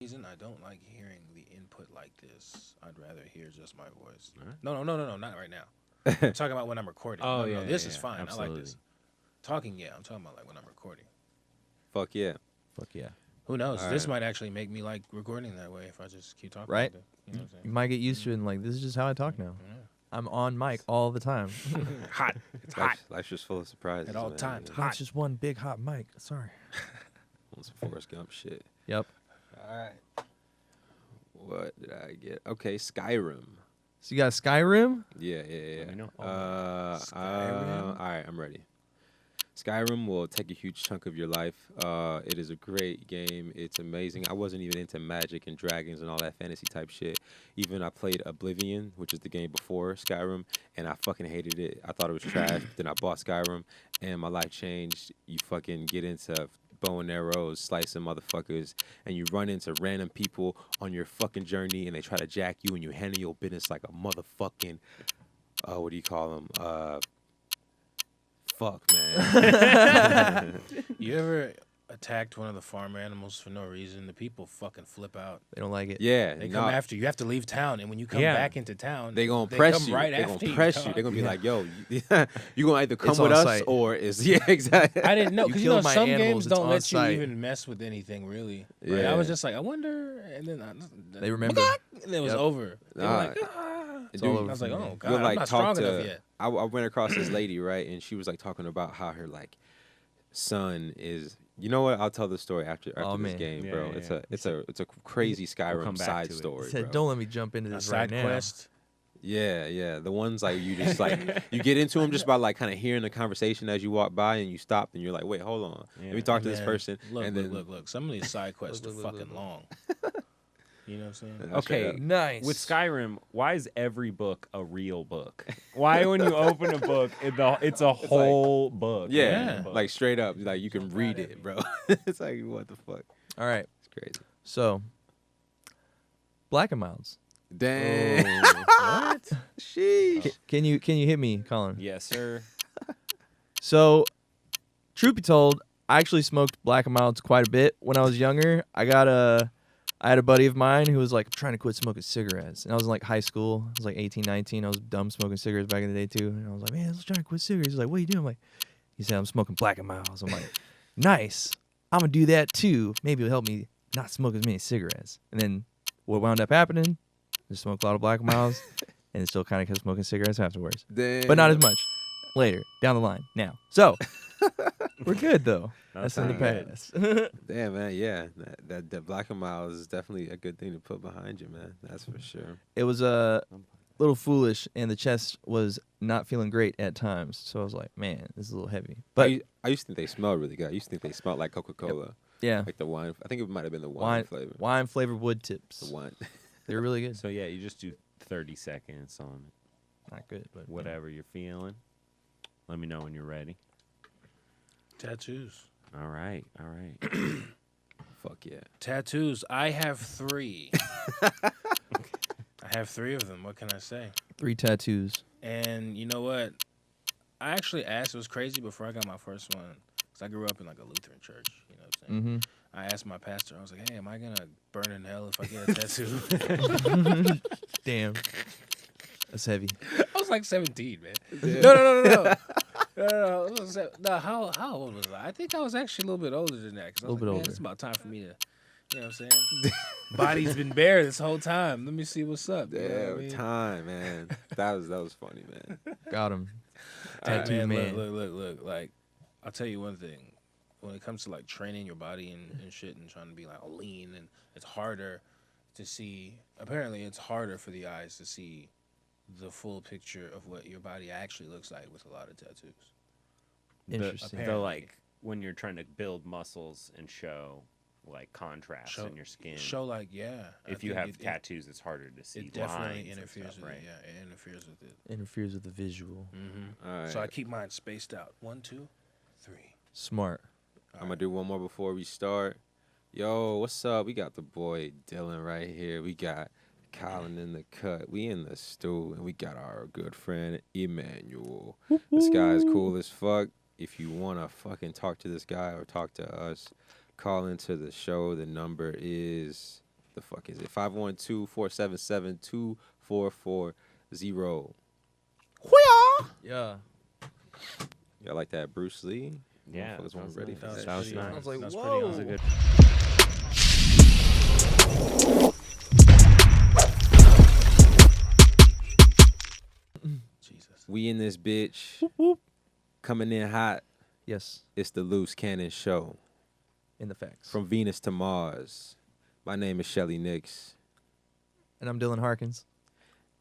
reason I don't like hearing the input like this. I'd rather hear just my voice. All right. No, not right now. I'm talking about when I'm recording. Oh, No, yeah, this yeah, is yeah. fine. I like this. Absolutely. Talking, yeah. I'm talking about like when I'm recording. Fuck yeah. Fuck yeah. Who knows? All This right. might actually make me like recording that way if I just keep talking. Right? Like that. You know what I'm You might get used to it and like, this is just how I talk now. I'm on mic all the time. saying? Hot. It's hot Life's just full of surprises. at all man. times. Yeah. Hot. It's just one big hot mic. Sorry. On some Forrest Gump shit. Yep. All right. What did I get? Okay, Skyrim. So you got Skyrim? Yeah. Let me know. Skyrim? All right, I'm ready. Skyrim will take a huge chunk of your life. It is a great game. It's amazing. I wasn't even into magic and dragons and all that fantasy type shit. Even I played Oblivion, which is the game before Skyrim, and I fucking hated it. I thought it was trash. But then I bought Skyrim, and my life changed. You fucking get into bow and arrows, slicing motherfuckers, and you run into random people on your fucking journey, and they try to jack you, and you handle your business like a motherfucking, what do you call them? Fuck, man. You ever attacked one of the farm animals for no reason? The people fucking flip out. They don't like it. Yeah, They nah, come after you. You have to leave town, and when you come Yeah. back into town, they gonna press come you. right They after gonna press you. dog. They gonna be like, "Yo, you gonna either come It's with on us site. or is yeah, exactly." I didn't know You because kill my some animals, games it's don't on let you site. even mess with anything really. Right? I Yeah. was just like, I wonder, and then They remember. and it was Yep. over. They were Nah. like, It's Dude, all I over was for like, me. oh god, You'll I'm like not talk strong enough to. yet. I went across this lady, right, and she was like talking about how her like son is. You know what? I'll tell the story after Oh, this man. game, Yeah, bro. yeah, It's yeah. a crazy Skyrim come back side to it. story, He said, bro. don't let me jump into A this side right now. quest. Yeah. The ones like you just like you get into them just by like kind of hearing the conversation as you walk by, and you stop and you're like, wait, hold on, let Yeah. me talk to this Man, person, Look, and look, then look. Some of these side quests Look, are look, look, fucking look. long. You know what I'm saying? That's Okay, straight up. Nice. with Skyrim, why is every book a real book? Why, when you open a book, it's a whole book? Yeah, Yeah. like straight up, like you can read it, bro. It's like what the fuck? All right. It's crazy. So, Black and Milds. Damn. What? Sheesh. Can you hit me, Colin? Yes, sir. So, truth be told, I actually smoked Black and Milds quite a bit when I was younger. I had a buddy of mine who was like, I'm trying to quit smoking cigarettes. And I was in like high school. I was like 18, 19. I was dumb smoking cigarettes back in the day too. And I was like, man, let's try to quit cigarettes. He's like, what are you doing? I'm like, he said, I'm smoking Black and Milds. I'm like, nice. I'm going to do that too. Maybe it'll help me not smoke as many cigarettes. And then what wound up happening, I smoked a lot of Black and Milds and still kind of kept smoking cigarettes afterwards. Damn. But not as much later, down the line, now. So, we're good though. That's in the pretty good. past. Damn, man. Yeah, that Black and Miles is definitely a good thing to put behind you, man. That's for sure. It was a little foolish, and the chest was not feeling great at times. So I was like, man, this is a little heavy. But I used to think they smelled really good. I used to think they smelled like Coca-Cola, yeah, like the wine. I think it might have been the wine flavor. wine flavored wood tips. The wine. They were really good. So yeah, you just do 30 seconds on Not good, but whatever you're feeling. Let me know when you're ready. Tattoos. All right. Fuck yeah. Tattoos. I have 3. I have 3 of them. What can I say? 3 tattoos. And you know what? I actually asked. It was crazy before I got my first one. Because I grew up in like a Lutheran church. You know what I'm saying? I asked my pastor. I was like, hey, am I going to burn in hell if I get a tattoo? Damn, that's heavy. I was like 17, man. No. No, how old was I? I think I was actually a little bit older than that. Cause I was A little bit like, man, older. it's about time for me to, you know what I'm saying? Body's been bare this whole time. Let me see what's up. You know what I Damn, mean? time, man. That was funny, man. Got him. All right, Tattoo man. Look. Like, I'll tell you one thing. When it comes to like training your body and shit and trying to be like lean, and it's harder to see. Apparently, it's harder for the eyes to see the full picture of what your body actually looks like with a lot of tattoos. Interesting. The Apparently. like when you're trying to build muscles and show like contrast in your skin. Show like, yeah. I If you think have tattoos, it's harder to see. it definitely lines and interferes stuff, with right? it. Yeah, it interferes with it. Interferes with the visual. Mm-hmm. All right. So I keep mine spaced out. 1, 2, 3. Smart. I'm gonna do one more before we start. Yo, what's up? We got the boy Dylan right here. We got Colin in the cut. We in the stew, and we got our good friend Emannuel. This guy's cool as fuck. If you wanna fucking talk to this guy or talk to us, call into the show. The number is the fuck is it? 512-477-2440. Yeah. Y'all like that, Bruce Lee? Yeah, Motherfuckers weren't sounds ready nice. for That was that. pretty nice. on. I was like, That's whoa. pretty That was a on. good. Jesus. We in this bitch, Whoop, whoop. coming in hot. Yes, It's the Loose Cannon Show. in the facts. From Venus to Mars. My name is Shelly Nix, And I'm Dylan Harkins.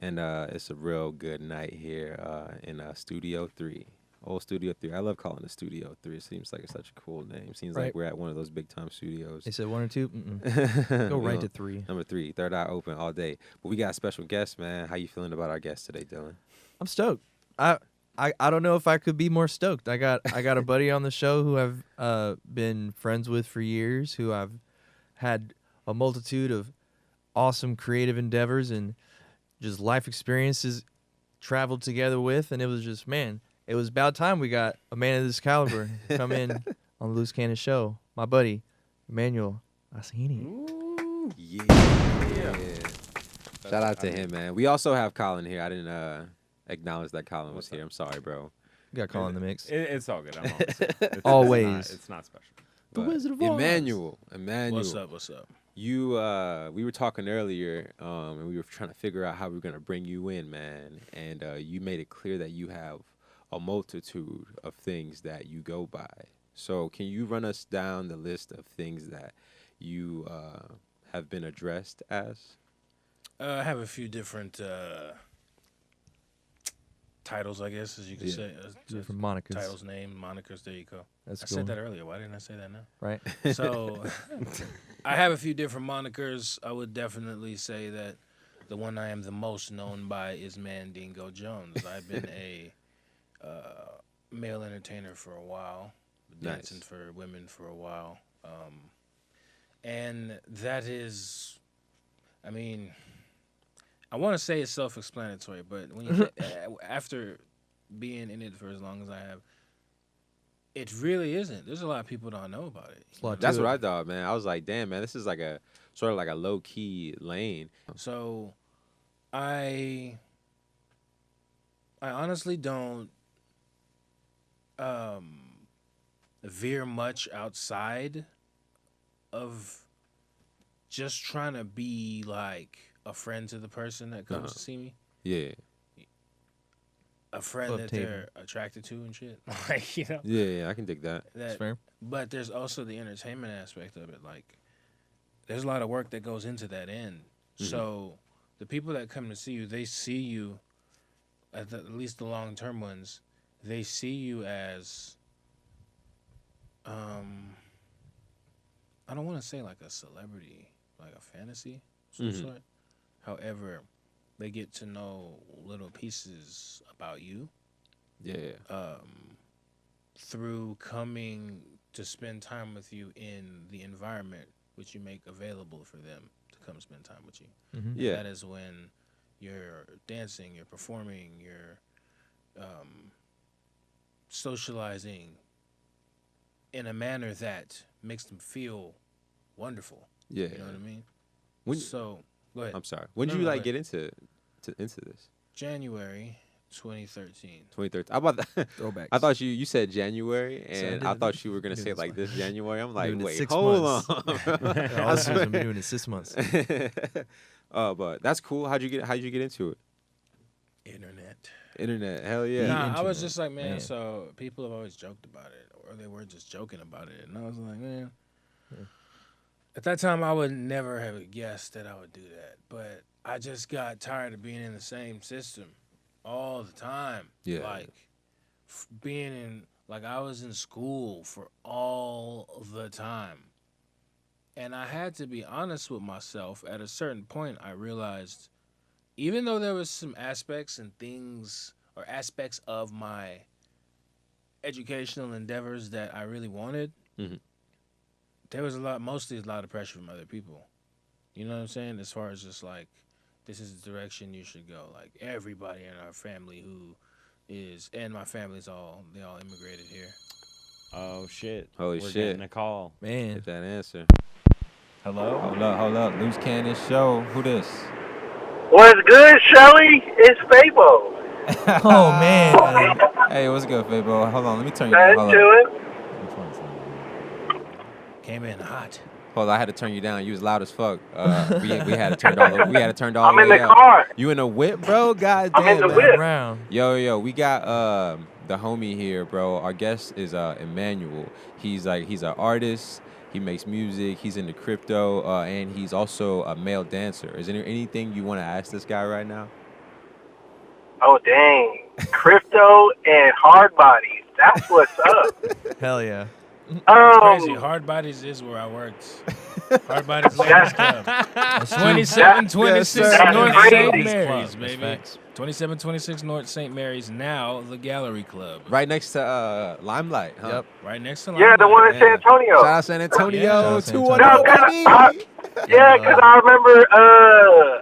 and it's a real good night here in Studio 3. Old Studio 3. I love calling it Studio 3. It seems like it's such a cool name. Seems like Right. we're at one of those big-time studios. They said 1 or 2. Go We right on to 3. Number 3, third eye open all day. But we got a special guest, man. How you feeling about our guest today, Dylan? I'm stoked. I don't know if I could be more stoked. I got a buddy on the show who I've been friends with for years, who I've had a multitude of awesome creative endeavors and just life experiences traveled together with, and it was just, man, it was about time we got a man of this caliber come in on the Loose Cannon Show. My buddy, Emannuel Asahini. Yeah. Shout out to him, man. We also have Colin here. I didn't acknowledge that Colin was here. I'm sorry, bro. We got Colin in the mix. It's all good. I'm always here. Always. It's not special. The But Wizard of Oz. Emmanuel. What's up? What's up? You we were talking earlier, and we were trying to figure out how we were gonna bring you in, man. And you made it clear that you have a multitude of things that you go by. So can you run us down the list of things that you have been addressed as? I have a few different titles, I guess, as you could Yeah. say. Different monikers. Titles, name, monikers. There you go. That's I cool. said that earlier. Why didn't I say that now? Right. So I have a few different monikers. I would definitely say that the one I am the most known by is Mandingo Jones. I've been a male entertainer for a while, dancing Nice. for women for a while. And that is, I mean, I want to say it's self-explanatory, but when you after being in it for as long as I have, it really isn't. There's a lot of people don't know about it. a lot That's to what it. I thought, man. I was like, damn, man, this is like a sort of like a low key lane. So, I honestly don't veer much outside of just trying to be like a friend to the person that comes Uh-huh. to see me, Yeah, a friend Club that table. they're attracted to and shit. Like, you know, yeah, I can dig that. That's that. fair. But there's also the entertainment aspect of it. Like, there's a lot of work that goes into that end. Mhm. So the people that come to see you, they see you, at least the long-term ones, they see you as, I don't want to say like a celebrity, like a fantasy of some Mhm. sort. However, they get to know little pieces about you Yeah, through coming to spend time with you in the environment which you make available for them to come spend time with you. Mm-hmm. yeah, That is when you're dancing, you're performing, you're socializing in a manner that makes them feel wonderful. yeah. You know what I mean? When So, go ahead. I'm sorry. When did No, you no, like go get into this? January 2013. 2013. How about that? Throwbacks. I thought you said January, So I and did I it- thought you were gonna doing say it this like one. this January. I'm like, Doing it wait, 6 hold months. on. I was been doing it 6 months. But that's cool. How'd you get into it? Internet. Internet. Hell yeah. Nah, I was internet, just like, man, man. so people have always joked about it, or they were just joking about it. And I was like, man, Yeah. at that time, I would never have guessed that I would do that. But I just got tired of being in the same system all the time. Yeah. Like, being in, like, I was in school for all the time. And I had to be honest with myself. At a certain point, I realized, even though there was some aspects and things or aspects of my educational endeavors that I really wanted, Mhm. there was mostly a lot of pressure from other people. You know what I'm saying? As far as just like, this is the direction you should go. Like, everybody in our family and my family's they all immigrated here. Oh shit. Holy We're shit. getting a call. Man, Get that answer. Hello? Hold up. Loose Cannon Show. Who this? What's good, Shelly? It's Fabo. Oh man. Hey, what's good, Fabo? Hold on, let me turn you down. Nothing Hold to up. it. Came in hot. Hold on, I had to turn you down. You was loud as fuck. We had to turn all I'm the in way the up. car. You in a whip, bro? God I'm in damn, the man. whip. Round. Yo, we got the homie here, bro. Our guest is Emannuel. He's an artist. He makes music. He's into crypto, and he's also a male dancer. Is there anything you want to ask this guy right now? Oh, dang. Crypto and hard bodies. That's what's up. Hell yeah. Crazy. Hard Bodies is where I worked. Hard Bodies Ladies Club. 2726 That's North crazy. St. That's Mary's, That's baby. facts. 2726 North St. Mary's, now the Gallery Club. Right next to Limelight, huh? Yep. Right next to Yeah, the Limelight. one in San Antonio. Shout out San Antonio. Yeah. Shout out San 210, No, 'cause baby. Yeah, because I remember,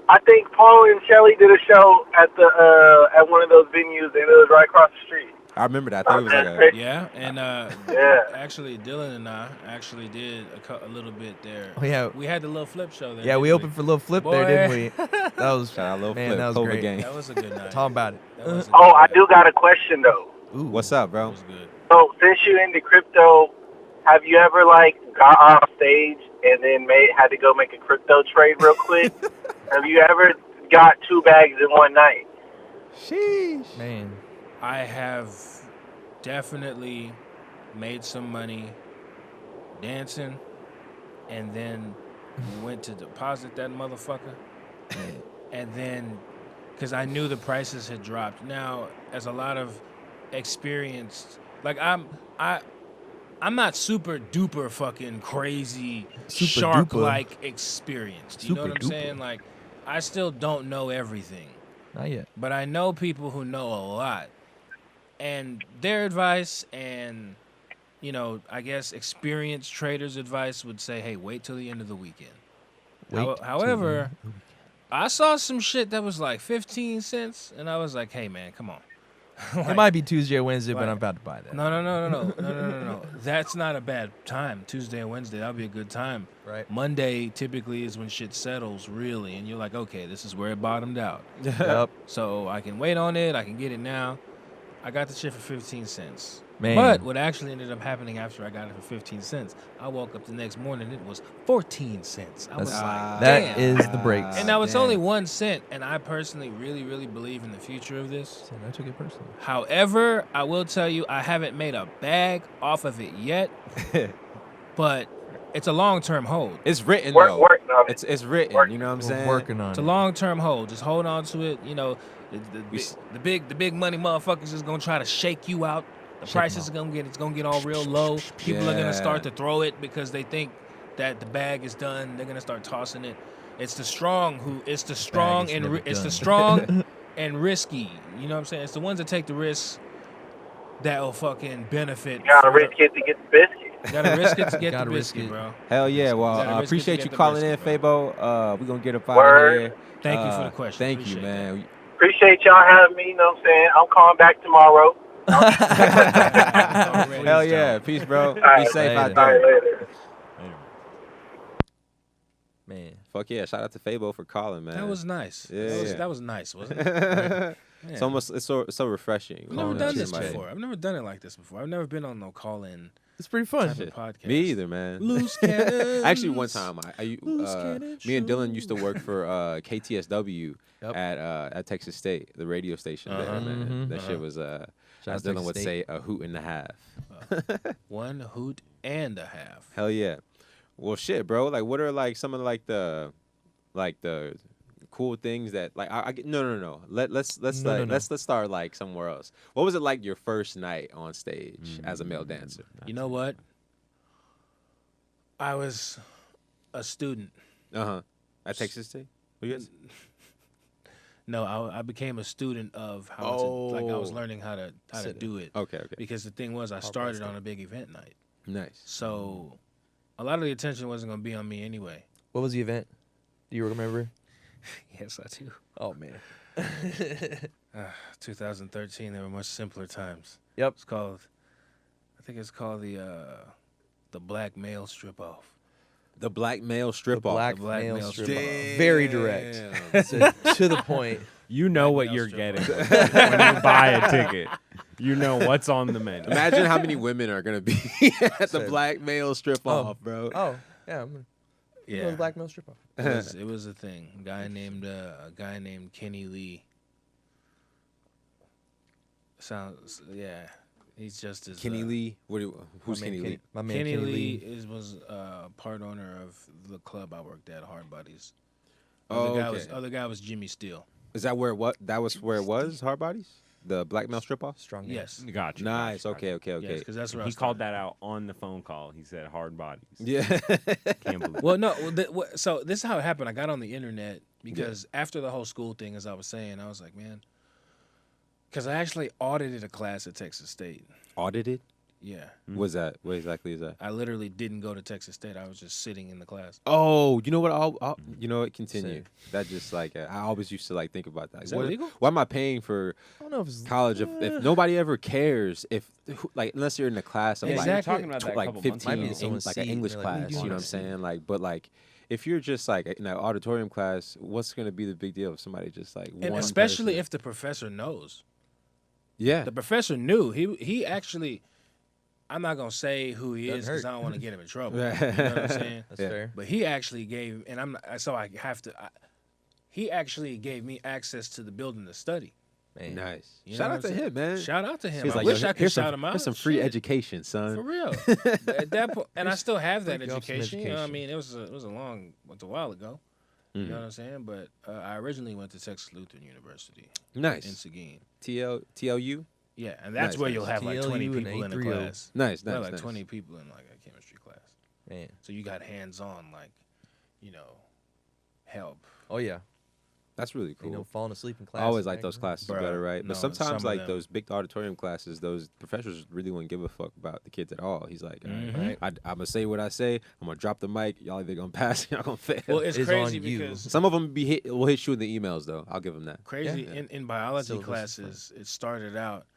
I think Paul and Shelly did a show at at one of those venues, and it was right across the street. I remember that. I think it was like a... Yeah, and Yeah. actually, Dylan and I actually did a little bit there. Oh yeah. We had the little flip show there. Yeah, we didn't opened for Lil Flip Boy. there, didn't we? That was Shout out Lil man, Flip, that was COVID great. gang. That was a good night. Talk about it. That was a Oh, good I night. do got a question, though. Ooh. What's up, That bro? was good. So, since you into crypto, have you ever, got off stage and then had to go make a crypto trade real quick? Have you ever got 2 bags in one night? Sheesh. Man. I have definitely made some money dancing, and then went to deposit that motherfucker, and then because I knew the prices had dropped. Now, as a lot of experienced, I'm not super duper fucking crazy Super shark duper. like experienced. You know Super what I'm duper. saying? Like, I still don't know everything. Not yet. But I know people who know a lot. And their advice and, I guess experienced traders' advice would say, hey, wait till the end of the weekend. However, I saw some shit that was like 15 cents, and I was like, hey, man, come on. It might be Tuesday or Wednesday, but like- I'm about to buy that. No. That's not a bad time. Tuesday and Wednesday, that'll be a good time. Right. Monday typically is when shit settles, really, and you're like, okay, this is where it bottomed out. Yep. So I can wait on it. I can get it now. I got the shit for 15 cents. Man. But what actually ended up happening after I got it for 15 cents, I woke up the next morning, it was 14 cents. I was That's- like, that damn. is the breaks. And now it's damn. only 1 cent, and I personally really, really believe in the future of this. I took it personally. However, I will tell you, I haven't made a bag off of it yet, but it's a long-term hold. It's written though. Working on it. It's written. You know what I'm We're saying? working on It's a it. long-term hold. Just hold on to it. We s- The big money motherfuckers is gonna try to shake you out. The Shake 'em prices are gonna get all real low. People are Yeah. gonna start to throw it because they think that the bag is done. They're gonna start tossing it. It's the strong is never it's the done. strong and risky. You know what I'm saying? It's the ones that take the risks that will fucking benefit. You gotta for the- risk it to get the biscuit. You gotta risk it to get the Gotta risk biscuit, it. bro. Hell yeah. Well, Gotta risk it to appreciate get you the calling in, brisket, Fabo. We're gonna get up out Word. of here. Thank you for the question. Thank you, Appreciate man. Appreciate y'all having me, you know what I'm saying? I'm calling back tomorrow. Hell yeah. Peace, bro. Be right. safe out Later. All right, there. later. Man. Fuck yeah. Shout out to Fabo for calling, man. That was nice. Yeah. That was nice, wasn't it? It's Yeah. almost so refreshing. I've never Calling done out this somebody. before. I've never done it like this before. I've never been on no call-in It's pretty fun. type of podcast. Me either, man. Loose cannons. Actually, one time, Loose cannon me and Dylan used to work for KTSW Yep. at Texas State, the radio station there, Uh-huh. man. Mhm. That shit was, Shout as out Dylan Texas would State. say, a hoot and a half. 1 hoot and a half. Hell yeah. Well, shit, bro. Like, what are like some of the cool things that like I get? No. Let's No, no, no. let's start like somewhere else. What was it like your first night on stage as a male dancer? You know what? I was a student. At Texas State. What you guys? No, I became a student of how to, like I was Oh. learning how to Sit do it. Okay. Because the thing was, I started on a big event night, Nice. so a lot of the attention wasn't gonna be on me anyway. What was the event? Do you remember? Yes, I do. Oh man. 2013, there were much simpler times. Yep. It's called, I think it's called the Black Male Strip Off. The black male The strip off. black black male male strip strip off. off. Very direct. So, to the point. You know what male you're strip getting when you buy a ticket. You know what's on the menu. Imagine how many women are gonna be at the Said- black male strip Oh. off, bro. Oh, yeah. I'm gonna go to Yeah, the black male strip off. it was a thing. A guy named Kenny Lee. Sounds he's just as Kenny Lee. Who's My man Kenny Lee? My man Kenny Lee was part owner of the club I worked at, Hard Bodies. Oh, Other guy was Jimmy Steele. Is that where that was where it was? Hard Bodies? The black male strip off? Strong name. Yes. Gotcha. Nice. gotcha, Okay. Yes, because that's where He I called started. that out on the phone call. He said hard bodies. Yeah. Can't believe Well, no. So this is how it happened. I got on the internet because after the whole school thing, as I was saying, I was like, man, because I actually audited a class at Texas State. Audited? Yeah, What's that? What exactly is that? I literally didn't go to Texas State. I was just sitting in the class. Oh, you know what? You know what? Continue. That just like I always used to like think about that. Is that What- legal? Why am I paying for I don't know if it's college if nobody ever cares? If like unless you're in a class of Yeah, like you were Exactly. talking about that a like couple months 15 Might be ago. someone's like an seat, English they're like, what do class, you you know do what I'm on a saying? Like, but like if you're just like in an auditorium class, what's gonna be the big deal if somebody just like And one especially person- if the professor knows. yeah The professor knew. He actually. I'm not gonna say who he Doesn't is because hurt. I don't want to get him in trouble. You know what I'm saying? That's Yeah. fair. But he actually gave, and I'm not, so I have to. He actually gave me access to the building to study. Man. nice. You know Shout what out to I'm saying? him, man. Shout out to him. He's I like, wish yo, I could here's shout some, him out. here's some free Shit. education, For son. real. At that point, and I still have that Break off some education. You know what I education. mean? It was a while ago. You Mhm. know what I'm saying? But I originally went to Texas Lutheran University in Nice. Seguin. TLU. Yeah, and that's Nice, where nice. you'll have like 20 TLU and people in a 830. class. Nice, Well, nice, like nice. 20 people in like a chemistry class. Man. So you got hands-on, like, help. Oh yeah. That's really cool. You know, falling asleep in class. I always like those classes Bruh, better, right? no, But some sometimes, of like them- those big auditorium classes, those professors really wouldn't give a fuck about the kids at all. He's like, all right, Mhm. Right. I'm gonna say what I say. I'm gonna drop the mic. Y'all either gonna pass, y'all gonna fail. Well, it's It is crazy on you. because Some of them will hit you in the emails though. I'll give them that. crazy Yeah. in biology Syllabus is classes, it started out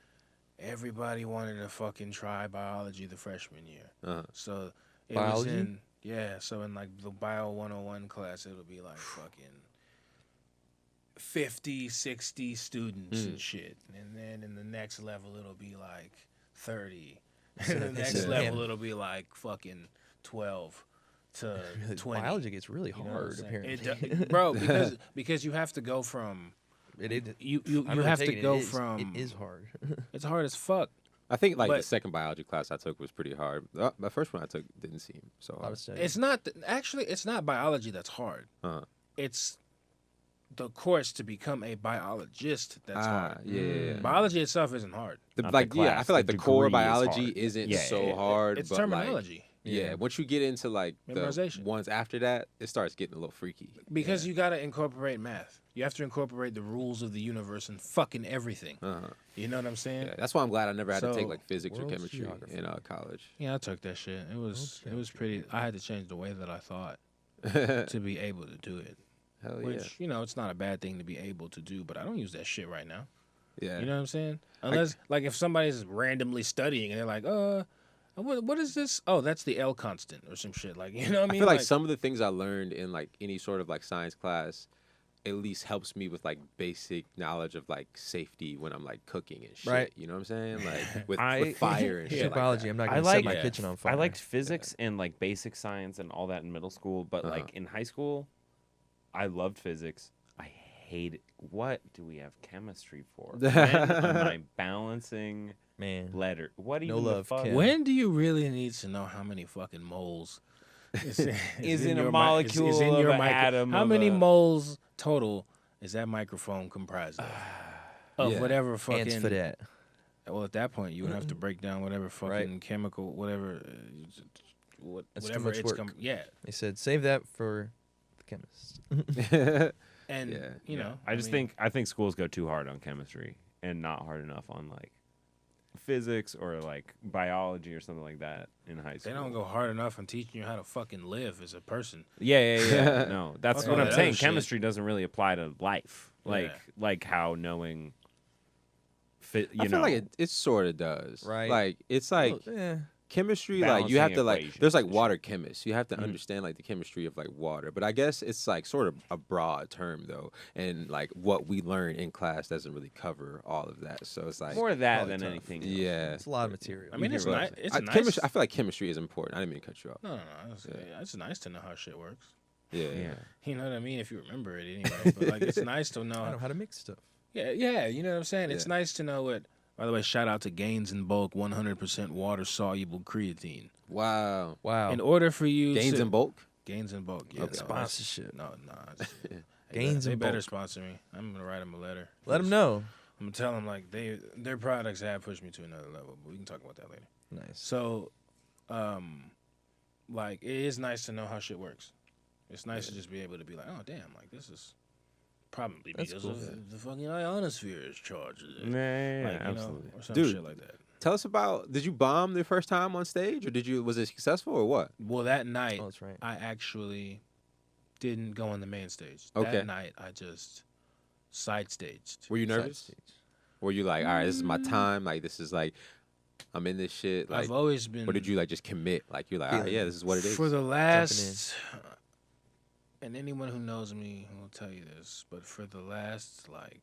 everybody wanted to fucking try biology the freshman year. Uh-huh. So it Biology? was so in like the bio 101 class, it'll be like fucking 50, 60 students and shit. And then in the next level, it'll be like 30. In the next Damn. level, it'll be like fucking 12 to 20. Biology gets really You know what I'm hard, saying? apparently. Bro, because you have to go from you have to go from It is hard. it's hard as fuck. I think like the But- second biology class I took was pretty hard. The first one I took didn't seem so A lot hard. of studying. It's not actually it's not biology that's hard. Uh-huh. It's the course to become a biologist that's hard. Yeah. Biology itself isn't hard. Not the I class, feel like the the core degree is biology hard. isn't Yeah, so yeah, hard. It's but terminology. Yeah, once you get into like the Memorization. ones after that, it starts getting a little freaky. Because you gotta incorporate math. You have to incorporate the rules of the universe and fucking everything. Uh-huh. You know what I'm saying? Yeah, that's why I'm glad I never had to take So, like physics or world chemistry geography. in college. Yeah, I took that shit. It was pretty. I had to change the way that I thought Hell to be able to do it. Which it's not a bad thing to be able to do, but I don't use that shit right now. yeah. You know what I'm saying? Unless like if somebody's randomly studying and they're like, what is this? Oh, that's the L constant or some shit. Like, you know what I I mean? feel like some of the things I learned in like any sort of like science class at least helps me with like basic knowledge of like safety when I'm like cooking and shit. Right. You know what I'm saying? Like with I- fire and Yeah. shit. Like biology. that. I'm not I gonna like- set my Yeah. kitchen on fire. I liked physics and like basic science and all that in middle school, but Uh-huh. like in high school, I loved physics. I hated. What do we have chemistry for? When am I balancing Man. letter? What No even love, the fuck? Ken. when do you really need to know how many fucking moles Is in a your molecule of an atom How of many a- moles total is that microphone comprised of Yeah. whatever Hands fucking? for that. Well, at that point, you would have to break down whatever fucking Right. chemical, whatever, That's too whatever much it's work. yeah. They said save that for the chemist. And Yeah. you know, I just mean, think schools go too hard on chemistry and not hard enough on like physics or like biology or something like that in high they school. don't go hard enough on teaching you how to fucking live as a person. Yeah. No, that's Fuck what all I'm that saying. other shit. Chemistry doesn't really apply to life, Yeah. like how knowing. I feel like it sort of does. Right. Like it's like Well, chemistry, like you have Balancing to like. equations There's like and water chemists. You have to Mhm. understand like the chemistry of like water. But I guess it's like sort of a broad term though, and like what we learn in class doesn't really cover all of that. So it's like More of that Probably than tough. anything. yeah. It's a lot of material. I mean, it's But nice. It's nice. Chemistry, I feel like chemistry is important. I didn't mean to cut you off. No, it's nice to know how shit works. Yeah. Yeah. You know what I mean? If you remember it anyway. But like, it's nice to I know. know how to mix stuff. Yeah. You know what I'm saying? It's Yeah. nice to know what. By the way, shout out to Gains in Bulk 100% water soluble creatine. Wow. Wow. In order for you Gains to in bulk. Gains in Bulk, yeah. Okay. No, Sponsorship. No. Gains they in better Bulk. sponsor me. I'm gonna write them a letter. Let them know. I'm gonna tell them like their products have pushed me to another level. But we can talk about that later. Nice. So, like it is nice to know how shit works. It's nice to just be able to be like, oh damn, like this is probably That's because cool. of the fucking ionosphere is charged. Yeah, yeah, Like, you know, absolutely. or some Dude. shit like that. Tell us about. Did you bomb the first time on stage, or was it successful, or what? Well, that night Oh, that's right. I actually didn't go on the main stage. Okay. That night I just side staged. Were you Side nervous? stage. Were you like, all right, this is my time. Like this is like, I'm in this shit. Like, I've always been. or did you like just commit? Like you're like, all right, yeah, this is what it is. For the last, and anyone who knows me will tell you this, but for the last like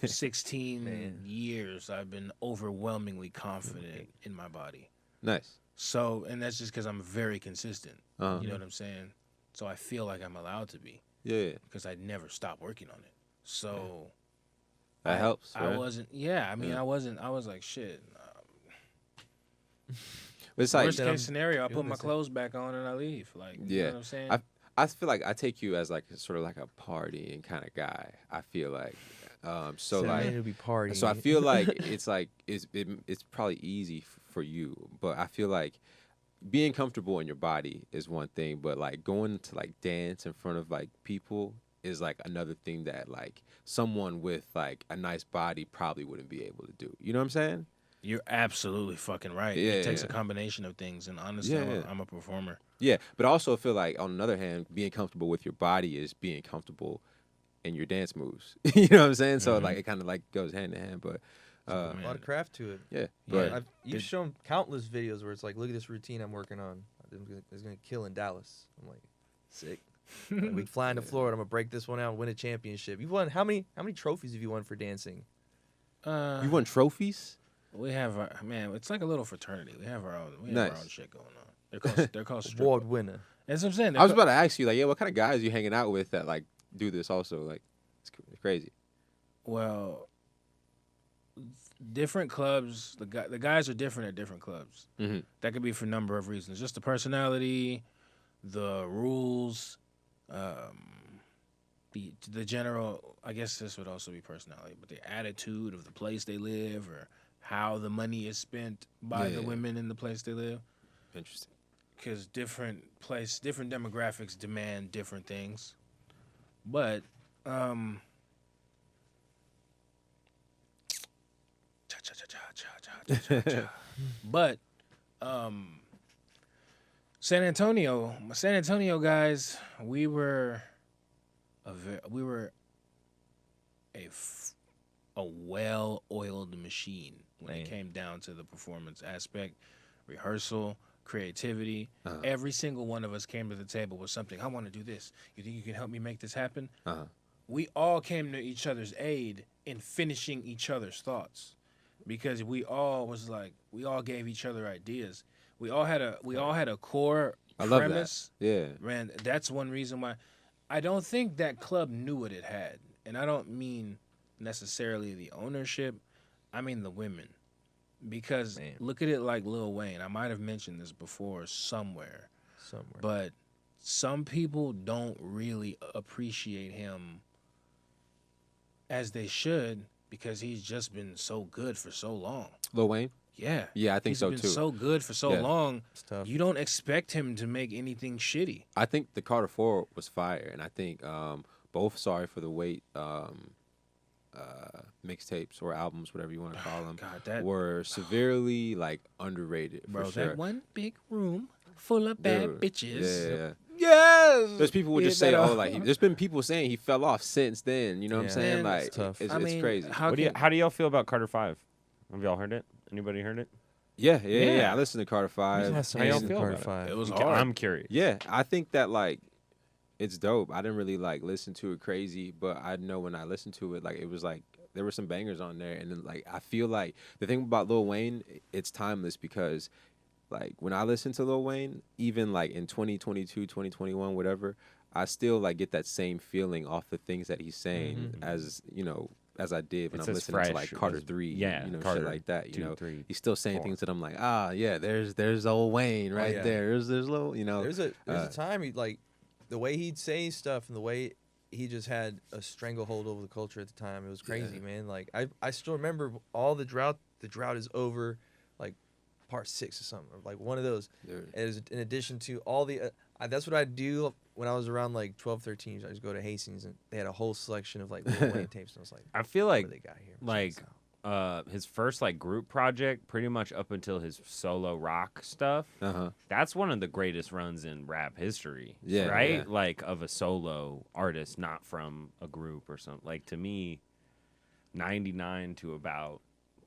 16 Man. years, I've been overwhelmingly confident in my body. Nice. So, and that's just because I'm very consistent. Uh-huh. You know what I'm saying? So I feel like I'm allowed to be Yeah, because I never stop working on it. So that helps. I Right? wasn't. Yeah, I mean, Yeah. I wasn't. I was like, shit. But it's like, Worst that I'm case scenario, I good put my with it. clothes back on and I leave. Like, you Yeah. know what I'm saying? I feel like I take you as like sort of like a partying kind of guy. I feel like, so Said, like, man, it'll be partying. so I feel like it's like it's probably easy for you, but I feel like being comfortable in your body is one thing, but like going to like dance in front of like people is like another thing that like someone with like a nice body probably wouldn't be able to do. You know what I'm saying? You're absolutely fucking right. Yeah, It takes a yeah. combination of things, and honestly, Yeah. I'm a performer. Yeah, but I also feel like on the other hand, being comfortable with your body is being comfortable in your dance moves. You know what I'm saying? So Mhm. like it kind of like goes hand in hand. But a lot of craft to it. yeah, Yeah. but You've shown countless videos where it's like, look at this routine I'm working on. It's gonna kill in Dallas. I'm like, sick. Like, we flying to Florida. I'm gonna break this one out and win a championship. You won how many trophies have you won for dancing? you won trophies. We have our man. It's like a little fraternity. We have our own. We have Nice. our own shit going on. They're called strip. Award winner. That's what I'm saying. I was about to ask you like, yeah, what kind of guys you hanging out with that like do this also? Like, it's crazy. Well, different clubs. The guys are different at different clubs. Mm-hmm. That could be for a number of reasons. Just the personality, the rules, the general. I guess this would also be personality, but the attitude of the place they live, or how the money is spent by the Yeah. women in the place they live. Interesting. Because different demographics demand different things. But but San Antonio guys, we were a well-oiled machine when it Man. came down to the performance aspect, rehearsal, creativity. Uh-huh. Every single one of us came to the table with something. I want to do this. You think you can help me make this happen? Uh-huh. We all came to each other's aid in finishing each other's thoughts, because we all gave each other ideas. We all had a core I love premise. that. Yeah. Man, that's one reason why I don't think that club knew what it had. And I don't mean necessarily the ownership. I mean the women. Because Man. look at it like Lil Wayne. I might have mentioned this before somewhere. But some people don't really appreciate him as they should, because he's just been so good for so long. Lil Wayne. Yeah. Yeah, I think He's so been too. so good for so Yeah. long. It's tough. You don't expect him to make anything shitty. I think the Carter 4 was fire, and I think both Sorry for the Wait mixtapes or albums, whatever you want to call them, God, that were severely like underrated. bro, for sure. that one big room full of bad Dude, bitches. Yeah, Yes. There's people who Yeah, just say, that, "Oh, like." There's been people saying he fell off since then. You know what I'm Yeah. saying? Man, Like, it's tough. it's, I it's mean, crazy. How How do y'all feel about Carter 5? Have y'all heard it? Anybody heard it? Yeah. I listened to Carter When's the 5. last time How you y'all listened to feel Carter about it? 5? It was I'm hard. I'm curious. Yeah, I think that like it's dope. I didn't really like listen to it crazy, but I know when I listened to it, like it was like there were some bangers on there, and then like I feel like the thing about Lil Wayne, it's timeless because like when I listen to Lil Wayne, even like in 2022, 2021, whatever, I still like get that same feeling off the things that he's saying as as I did when It's I'm as listening to fresh like Carter as- 3, yeah, shit Carter like that. 2, 3, He's still saying 4. things that I'm like, yeah, there's old Wayne right yeah. there. There's Lil, There's a uh, time he like the way he'd say stuff and the way he just had a stranglehold over the culture at the time. It was crazy, man. Like I still remember all the drought. The drought is over, like part 6 or something, or like one of those. Dude. As in addition to all the, that's what I do when I was around like 12, 13. I just go to Hastings and they had a whole selection of like Lil Wayne tapes, and I was like, I feel what like do they got here? like Check this out. his first like group project, pretty much up until his solo rock stuff. Uh-huh. That's one of the greatest runs in rap history. Yeah, right. yeah. Like of a solo artist, not from a group or something. Like to me, 99 to about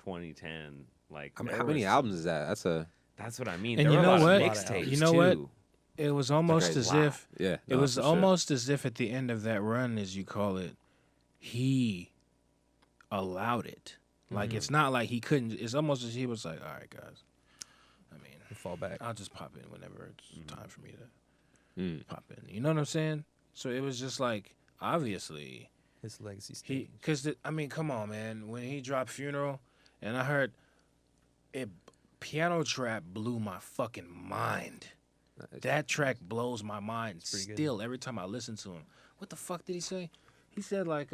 2010. Like I mean, there how many was- albums is that? That's what I mean. And There you were know a lot what? of mixtapes You know what? too. It was almost Okay, as wow. if Yeah. it was almost as if at the end of that run, as you call it, he allowed it. Like it's not like he couldn't. It's almost as he was like, "All right, guys. I mean, Fall back. I'll just pop in whenever it's time for me to pop in." You know what I'm saying? So it was just like obviously His legacy he stage. because I mean, come on, man. When he dropped "Funeral," and I heard it, piano trap blew my fucking mind. That track blows my mind pretty good. still every time I listen to him. What the fuck did he say? He said like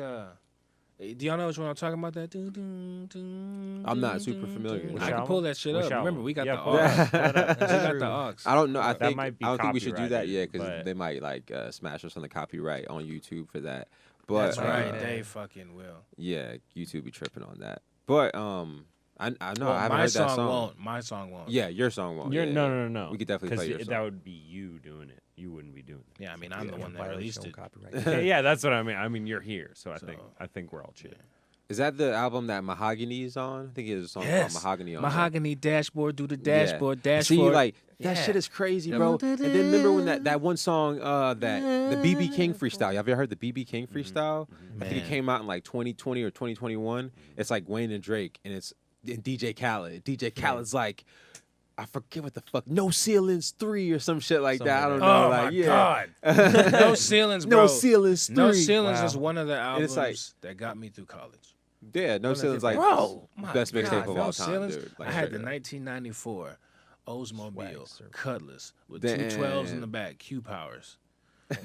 do y'all know which one I'm talking about? That I'm not super familiar. I Which can album? pull that shit Which up. album? Remember, we got Yeah, the pull it aux. up, pull it up. We got the aux. I don't know. I That think might be I don't think we should do that copyrighted, yet because but- they might like smash us on the copyright on YouTube for that. But That's right. man. They fucking will. yeah, YouTube be tripping on that. But I know Well, I haven't my heard song that song. won't. My song won't. Yeah, your song won't. You're, yeah, no, yeah. no. We could definitely play your Because song. that would be you doing it. You wouldn't be doing it. Yeah, I mean, I'm the one that Violation released on it. copyright. Yeah, yeah, that's what I mean. I mean, you're here, so So- I think we're all chill. Is that the album that Mahogany is on? I think it is a song Yes. called Mahogany on there. Mahogany dashboard, do the Yeah. dashboard, See, dashboard. like that Yeah. shit is crazy, bro. And then remember when that one song that the BB King freestyle. You ever heard the BB King freestyle? I think it Man. came out in like 2020 or 2021. It's like Wayne and Drake, and it's and DJ Khaled. DJ Khaled's like, I forget what the fuck, No Ceilings 3 or some shit like that. I don't Something know. Oh like, my yeah. god! No ceilings, bro. No Ceilings 3. No ceilings Wow. is one of the And it's albums like- that got me through college. Yeah, No Ceilings like Bro, my best mixtape God, of No all time, Ceilings. dude. Like, I had straight the up. 1994 Oldsmobile Swag, Cutlass with Damn. 212s in the back, Q powers,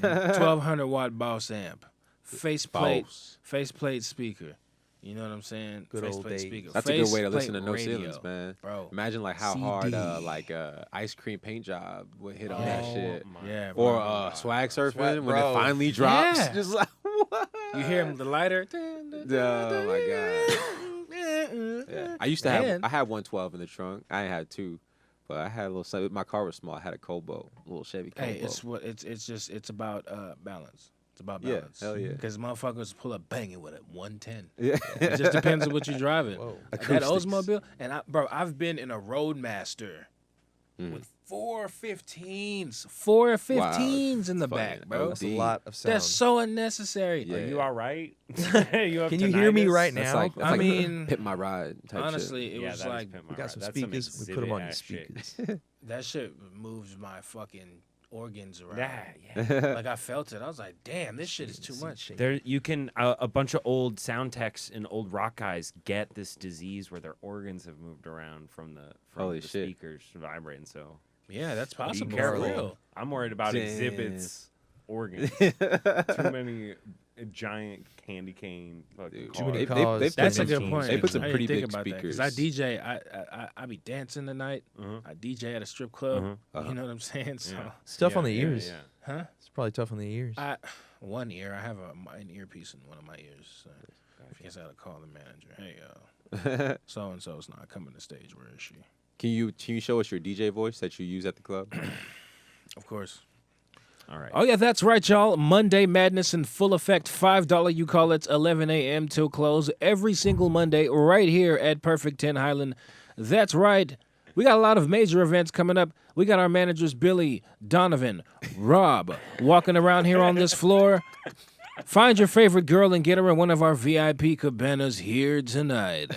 1200 watt Boss amp, faceplate speaker. You know what I'm saying? Good old Faceplate days. speaker. That's a good way to listen to Faceplate No radio. Ceilings, man. Bro. Imagine like how hard CD. like ice cream paint job would hit on Oh, that shit. Yeah, Or bro. swag surfing Swag, when it bro. finally drops. Yeah. Just like what? You hear him, the lighter. Oh my god. Yeah. I used to have Man. I had 112 in the trunk. I ain't had two. But I had a little something. My car was small. I had a Kobo, a little Chevy Kobo. Hey, it's about balance. It's about Yeah, balance. hell yeah. Because motherfuckers pull up banging with it 110. yeah. It just depends on what you're driving. Whoa. That Acoustics. Oldsmobile, and I've been in a Roadmaster Mm. with 415s in the Funny. back, bro. That's OD. a lot of sound. That's so unnecessary. Yeah. Are you all right? you have Can you hear me tinnitus? right That's now? like, that's I like mean, Pimp My Ride type Honestly, it yeah, was that is like Pimp My We got Ride. some That's speakers. We put them on the exhibit ass shit. speakers. that shit moves my fucking organs around. Yeah, shit. Like I felt it. I was like, damn, this shit is too much. There, you can a bunch of old sound techs and old rock guys get this disease where their organs have moved around from the Holy the shit. speakers vibrating. So Yeah, that's be possible. For careful. real. I'm worried about Damn. exhibits organs. Too many giant candy cane. fucking Dude, Too many cars. cars. They've That's a put good some- point. They put some I didn't pretty think big about that, speakers. 'cause I DJ. I be dancing tonight. Uh-huh. I DJ at a strip club. Uh-huh. You know what I'm saying? So, Yeah. It's tough Yeah, on the yeah, ears. yeah. huh? It's probably tough on the ears. One ear. I have an earpiece in one of my ears. So I guess I had to call the manager. Hey, so and so's not coming to stage. Where is she? Can you show us your DJ voice that you use at the club? Of course. All right. Oh, yeah, that's right, y'all. Monday Madness in full effect. $5 you call it, 11 a.m. till close. Every single Monday right here at Perfect 10 Highland. That's right. We got a lot of major events coming up. We got our managers, Billy, Donovan, Rob, walking around here on this floor. Find your favorite girl and get her in one of our VIP cabanas here tonight.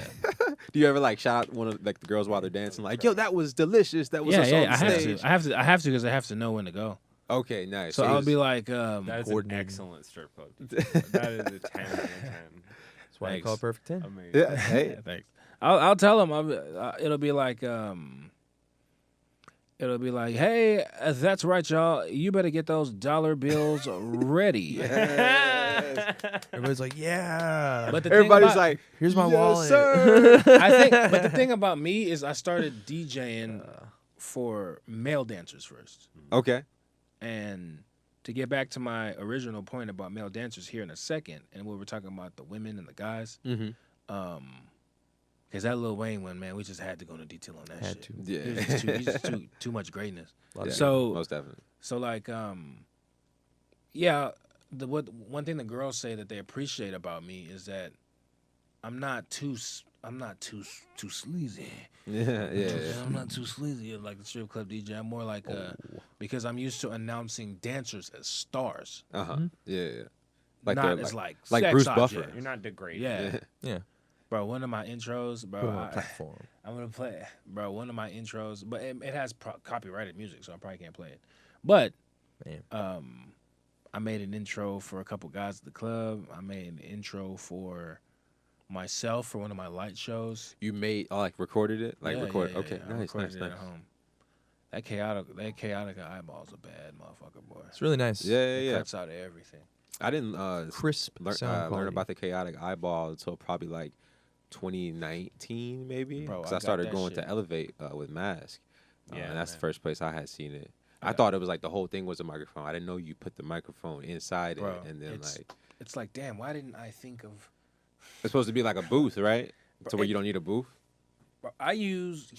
Do you ever like shout out one of like the girls while they're dancing, like, "Yo, that was delicious. That was us on I have stage." to. I have to because I have to know when to go. Okay, nice. So I'll be like, That is an coordinated. excellent strip club. That is a 10 out of 10. That's why I Thanks. call it Perfect 10. Amazing. yeah, hey, Thanks. I'll tell them. It'll be like, hey, that's right, y'all. You better get those dollar bills ready. Everybody's like, yeah. But the everybody's thing about, like, Here's my "Yes, wallet." sir." I think. But the thing about me is, I started DJing for male dancers first, Okay. and to get back to my original point about male dancers here in a second, and we were talking about the women and the guys. Mm-hmm. Because that Lil Wayne one, man, we just had to go into detail on that Had shit. to. Yeah. It was just he's just too much greatness. Yeah, So- most definitely. So like, yeah, one thing the girls say that they appreciate about me is that I'm not too sleazy. Yeah. I'm not too sleazy like the strip club DJ. I'm more like because I'm used to announcing dancers as stars, Uh huh. Mm-hmm. Yeah. Like not they're as like like sex Bruce objects. Buffer. You're not degraded. Yeah, Yeah. bro. One of my intros, Put 'em on bro. a platform. I'm gonna play, bro. One of my intros, but it has copyrighted music, so I probably can't play it. But Man. I made an intro for a couple guys at the club. I made an intro for myself for one of my light shows. You made like recorded it, like Yeah, recorded. yeah, Okay, yeah. I nice, recorded nice, it nice. at home. That chaotic eyeball's a bad motherfucker, boy. It's really nice. Yeah, It yeah, yeah. cuts out everything. I didn't Crisp sound learn quality. about the chaotic eyeball until probably like 2019, maybe. Bro, Because I I got started that going shit. to Elevate with Mask. Yeah, and that's the man. first place I had seen it. I Yeah. thought it was like the whole thing was a microphone. I didn't know you put the microphone inside Bro, it, and then like It's like, damn, why didn't I think of? it's supposed to be like a booth, right? Bro, So where you don't need a booth. Bro, I use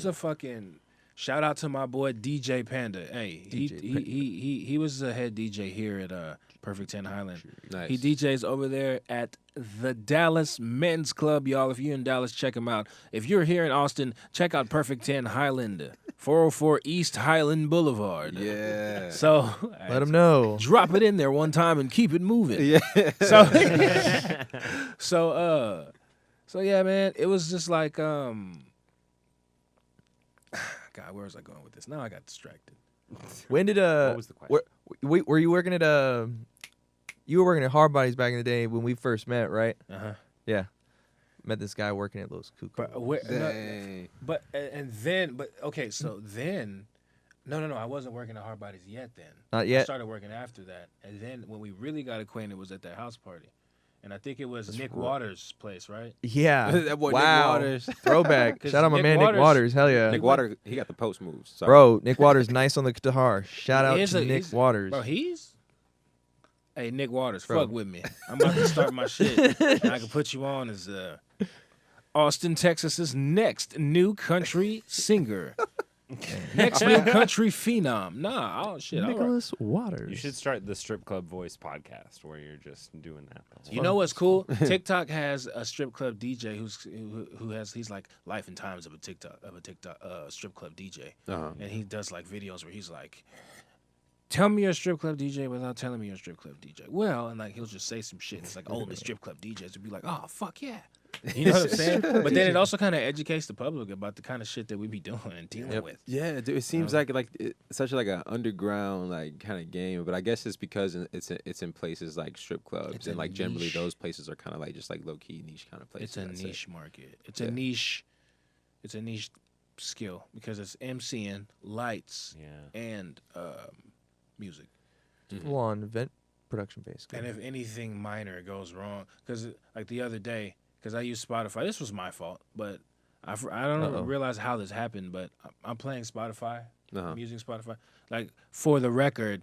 a fucking shout out to my boy DJ Panda. Hey, he was the head DJ here at Perfect 10 Highland. Nice. He DJs over there at the Dallas Men's Club, y'all. If you're in Dallas, check him out. If you're here in Austin, check out Perfect 10 Highland, 404 East Highland Boulevard. Yeah. So Let them know. drop it in there one time and keep it moving. Yeah. So yeah, man, it was just like God, where was I going with this? Now I got distracted. When did What was the question? were you working at you were working at Hard Bodies back in the day when we first met, right? Uh-huh. Yeah. Met this guy working at Los Cucos. But where, Dang. but okay, so then no, I wasn't working at Hard Bodies yet then. Not I yet. started working after that. And then when we really got acquainted was at that house party. And I think it was Nick Waters' place, right? Yeah. That boy Nick wow. Waters. Throwback. 'Cause Shout out my Nick man Waters- Nick Waters. Hell yeah. Nick Water, he got the post moves. Sorry. Bro, Nick Waters nice on the guitar. Shout out He's to a- Nick he's- Waters. Bro, Hey, Nick Waters, Bro. fuck with me. I'm about to start my shit. I can put you on as Austin, Texas's next new country singer. Next new country phenom. Nah, oh shit. all right. Nicholas Waters. You should start the Strip Club Voice podcast where you're just doing that. You know what's cool? TikTok has a strip club DJ he's like life and times of a TikTok strip club DJ, Uh-huh. and he does like videos where he's like, "Tell me you're a strip club DJ without telling me you're a strip club DJ." Well, and like he'll just say some shit. It's like, oh, the strip club DJs would be like, "Oh, fuck yeah." You know what I'm saying? But then it also kind of educates the public about the kind of shit that we be doing and dealing with. Yeah, dude, it seems like it's such like an underground like kind of game, but I guess it's because it's in places like strip clubs It's and a like generally niche. those places are kind of like just like low key niche kind of places. It's a I'd say. niche market. It's Yeah. a niche. It's a niche skill because it's MCing, lights, Yeah. and music. full on event production basically. And if anything minor goes wrong, because like the other day, because I used Spotify, this was my fault, but I don't Uh-oh. realize how this happened, but I'm playing Spotify, Uh-huh. I'm using Spotify. Like for the record,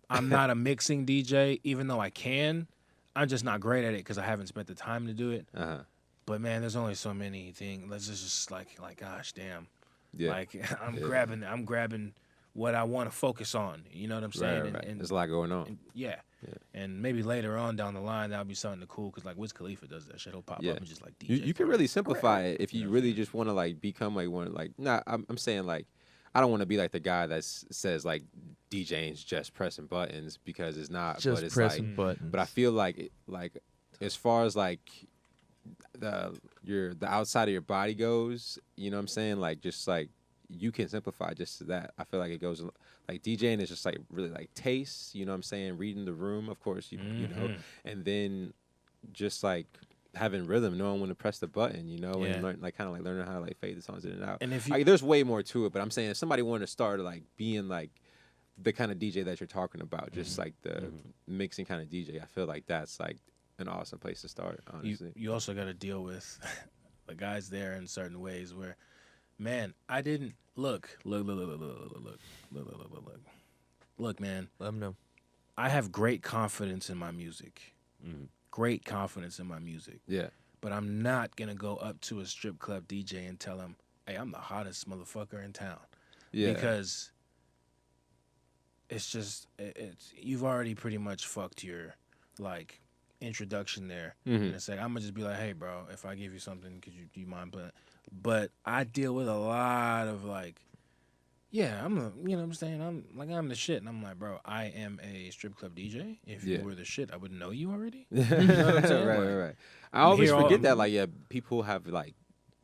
I'm not a mixing DJ, even though I can. I'm just not great at it because I haven't spent the time to do it. Uh-huh. But man, there's only so many things. Let's just like gosh damn. Yeah. Like I'm Yeah. grabbing what I want to focus on. You know what I'm saying? Right. There's a lot going on. And and maybe later on down the line that'll be something cool because like Wiz Khalifa does that shit. He'll pop up and just like DJ. You can really simplify it if you really just want to like become like one like. Nah, I'm saying like I don't want to be like the guy that says like DJing's just pressing buttons because it's not. Just but it's pressing like, buttons. But I feel like as far as like the outside of your body goes, you know what I'm saying? Like just like you can simplify just to that. I feel like it goes like DJing is just like really like taste, you know what I'm saying? Reading the room, of course, you know, and then just like having rhythm, knowing when to press the button, you know, and learn, like kind of like learning how to like fade the songs in and out. And if like, there's way more to it, but I'm saying if somebody wanted to start like being like the kind of DJ that you're talking about, just like the mixing kind of DJ, I feel like that's like an awesome place to start, honestly. You also got to deal with the guys there in certain ways where, man, I didn't look, man. Let them know. I have great confidence in my music. Great confidence in my music. Yeah. But I'm not going to go up to a strip club DJ and tell him, hey, I'm the hottest motherfucker in town. Yeah. Because it's just, you've already pretty much fucked your, like, introduction there. And it's like, I'm going to just be like, hey, bro, if I give you something, do you mind playing? But I deal with a lot of, like, yeah, you know what I'm saying? I'm the shit. And I'm like, bro, I am a strip club DJ. If you were the shit, I would know you already. You know what I'm saying? Right. I always forget that, like, people have, like,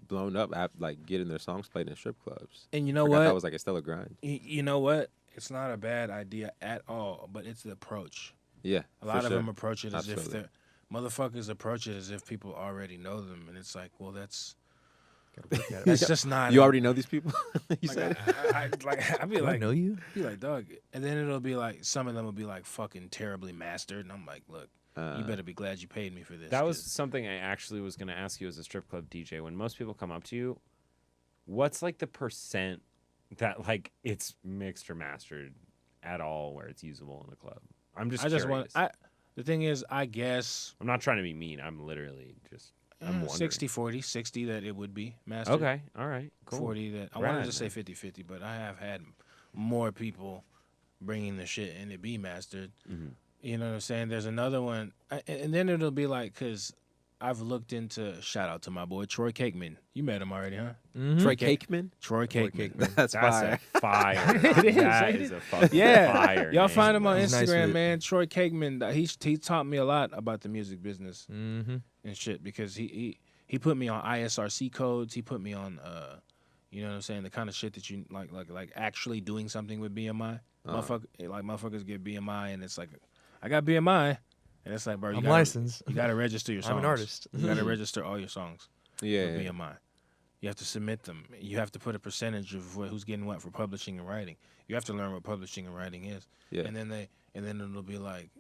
blown up, like, getting their songs played in strip clubs. And you know what? That was, like, a stellar grind. You know what? It's not a bad idea at all, but it's the approach. Yeah, a lot of them approach it as if the motherfuckers approach it as if people already know them, and it's like, well, that's just not. You already know these people. You like, said I'd be like, I know you. Be like, dog, and then it'll be like some of them will be like fucking terribly mastered, and I'm like, look, you better be glad you paid me for this. That was something I actually was going to ask you as a strip club DJ. When most people come up to you, what's like the percent that like it's mixed or mastered at all where it's usable in a club? I'm just curious. The thing is, I guess I'm not trying to be mean. I'm literally just I'm wondering. 60-40, 60 that it would be mastered. Okay, all right, cool. 40 that I wanted to say 50-50, but I have had more people bringing the shit and it be mastered. You know what I'm saying? There's another one, and then it'll be like, because I've looked into, shout out to my boy Troy Cakeman. You met him already, huh? Troy Cakeman? Troy Cakeman. That's fire. A fire. It is. That is a fucking fire. Y'all name. find him on He's nice Instagram, with it. man. Troy Cakeman. He taught me a lot about the music business Mm-hmm. and shit because he put me on ISRC codes. He put me on, you know what I'm saying, the kind of shit that you like actually doing something with BMI. Motherfuckers get BMI and it's like, I got BMI. And it's like, bro, I'm licensed. You got to register your songs. I'm an artist. You got to register all your songs for Yeah. BMI. You have to submit them. You have to put a percentage of who's getting what for publishing and writing. You have to learn what publishing and writing is. Yeah. And then it'll be like,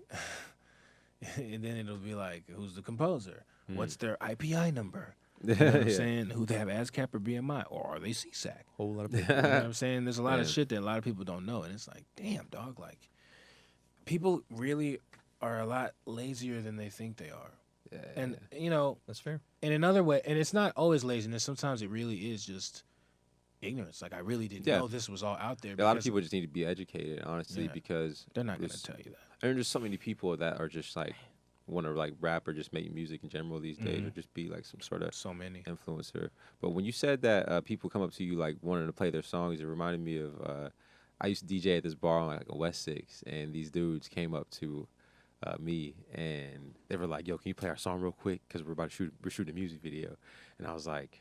who's the composer? What's their IPI number? You know what I'm saying? Who they have ASCAP or BMI, or are they CSAC? Whole lot of You people. know what I'm saying? There's a lot of shit that a lot of people don't know, and it's like, damn, dog. Like, people really are a lot lazier than they think they are. And you know, That's fair. in another way, and it's not always laziness. Sometimes it really is just ignorance. Like, I really didn't know this was all out there. A lot of people just need to be educated, honestly, because they're not going to tell you that. there's just so many people that are just like want to like rap or just make music in general these days, or just be like some sort of So many. influencer. But when you said that people come up to you like wanting to play their songs, it reminded me of I used to DJ at this bar on like a West 6, and these dudes came up to me and they were like, "Yo, can you play our song real quick? Because we're shooting a music video." And I was like,